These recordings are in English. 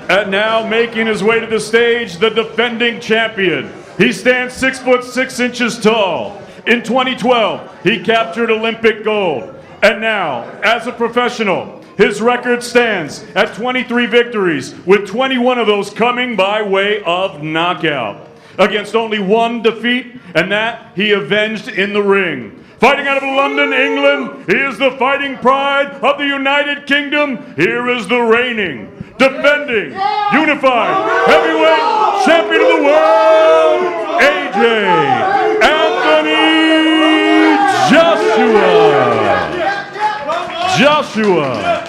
And now making his way to the stage, the defending champion. He stands 6 foot 6 inches tall. In 2012, he captured Olympic gold. And now, as a professional, his record stands at 23 victories, with 21 of those coming by way of knockout. Against only one defeat, and that he avenged in the ring. Fighting out of London, England, he is the fighting pride of the United Kingdom. Here is the reigning, defending, unified heavyweight champion of the world, AJ Anthony Joshua.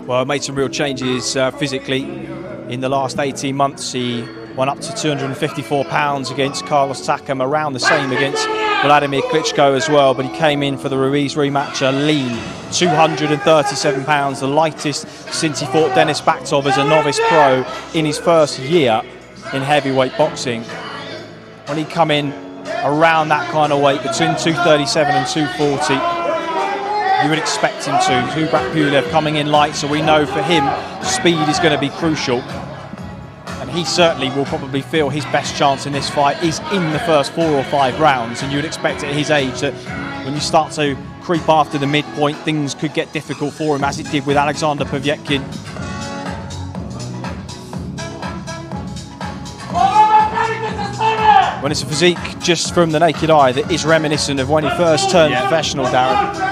Well, made some real changes physically in the last 18 months. He went up to 254 pounds against Carlos Takam, around the same against Vladimir Klitschko as well, but he came in for the Ruiz rematch a lean 237 pounds, the lightest since he fought Denis Baktov as a novice pro in his first year in heavyweight boxing. When he come in around that kind of weight, between 237 and 240, you would expect him to. Kubrat Pulev coming in light, so we know for him speed is going to be crucial. And he certainly will probably feel his best chance in this fight is in the first 4 or 5 rounds. And you would expect at his age that when you start to creep after the midpoint, things could get difficult for him, as it did with Alexander Povetkin. When it's a physique just from the naked eye that is reminiscent of when he first turned professional, Darren.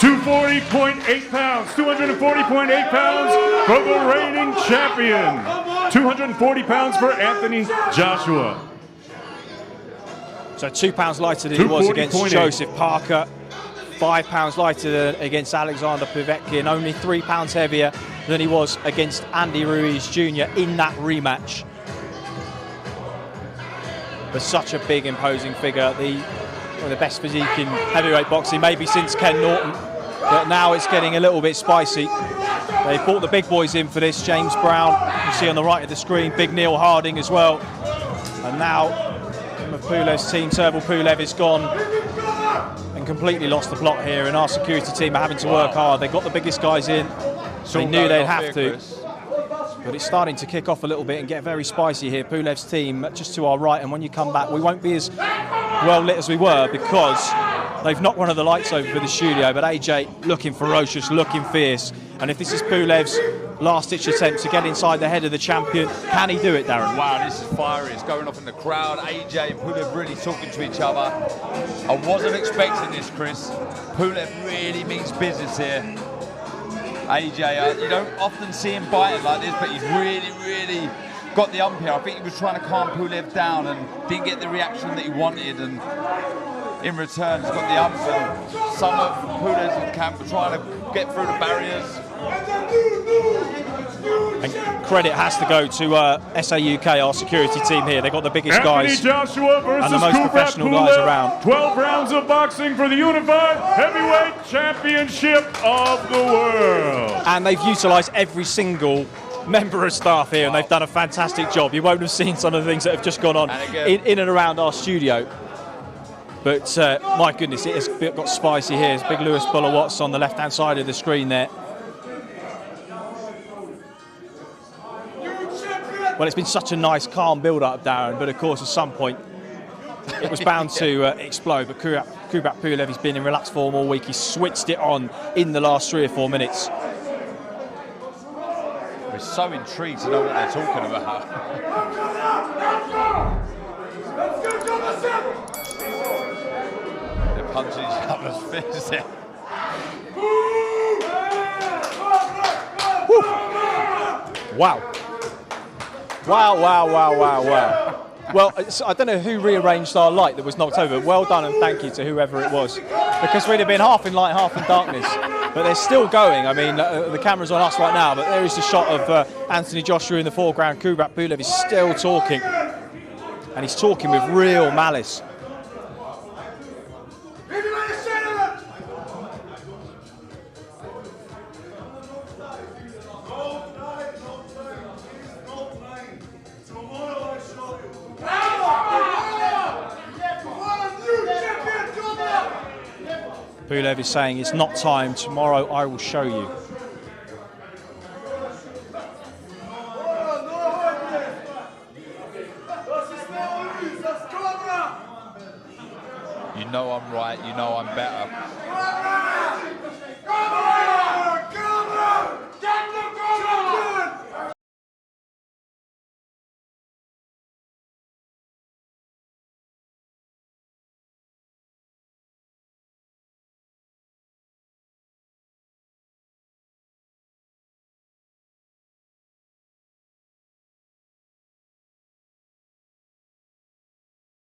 240.8 pounds, 240.8 pounds for the reigning champion. 240 pounds for Anthony Joshua. So 2 pounds lighter than he was against Joseph Parker. 5 pounds lighter than against Alexander Povetkin. Only 3 pounds heavier than he was against Andy Ruiz Jr. in that rematch. But such a big, imposing figure. One of the best physique in heavyweight boxing, maybe since Ken Norton. But now it's getting a little bit spicy. They brought the big boys in for this. James Brown, you see on the right of the screen, big Neil Harding as well. And now Pulev's team, Turbo Pulev, is gone and completely lost the plot here. And our security team are having to work hard. They got the biggest guys in. They knew they'd have to. But it's starting to kick off a little bit and get very spicy here. Pulev's team just to our right, and when you come back, we won't be as well lit as we were because they've knocked one of the lights over for the studio. But AJ looking ferocious, looking fierce. And if this is Pulev's last-ditch attempt to get inside the head of the champion, can he do it, Darren? Wow, this is fiery. It's going off in the crowd. AJ and Pulev really talking to each other. I wasn't expecting this, Chris. Pulev really means business here. AJ, you don't often see him biting like this, but he's really got the ump here. I think he was trying to calm Pulev down and didn't get the reaction that he wanted, and in return he's got the ump, and some of Pulev's in camp are trying to get through the barriers. And credit has to go to SAUK, our security team here. They've got the biggest guys Joshua versus and the most Kubrat professional Pulev, guys around. 12 rounds of boxing for the unified heavyweight championship of the world. And they've utilised every single member of staff here, and they've done a fantastic job. You won't have seen some of the things that have just gone on in and around our studio. But my goodness, it has got spicy here. It's big Lewis Buller-Watts on the left-hand side of the screen there. Well, it's been such a nice, calm build-up, Darren, but of course, at some point, it was bound to explode. But Kubrat Pulev has been in relaxed form all week. He switched it on in the last 3 or 4 minutes. We're so intrigued to know what they're talking about. They're punching each other's fists there. Wow. Wow. Well, I don't know who rearranged our light that was knocked over. Well done, and thank you to whoever it was. because we'd have been half in light, half in darkness. But they're still going. I mean, the camera's on us right now, but there is the shot of Anthony Joshua in the foreground. Kubrat Pulev is still talking, and he's talking with real malice. Pulev is saying it's not time, tomorrow I will show you. You know I'm right, you know I'm better.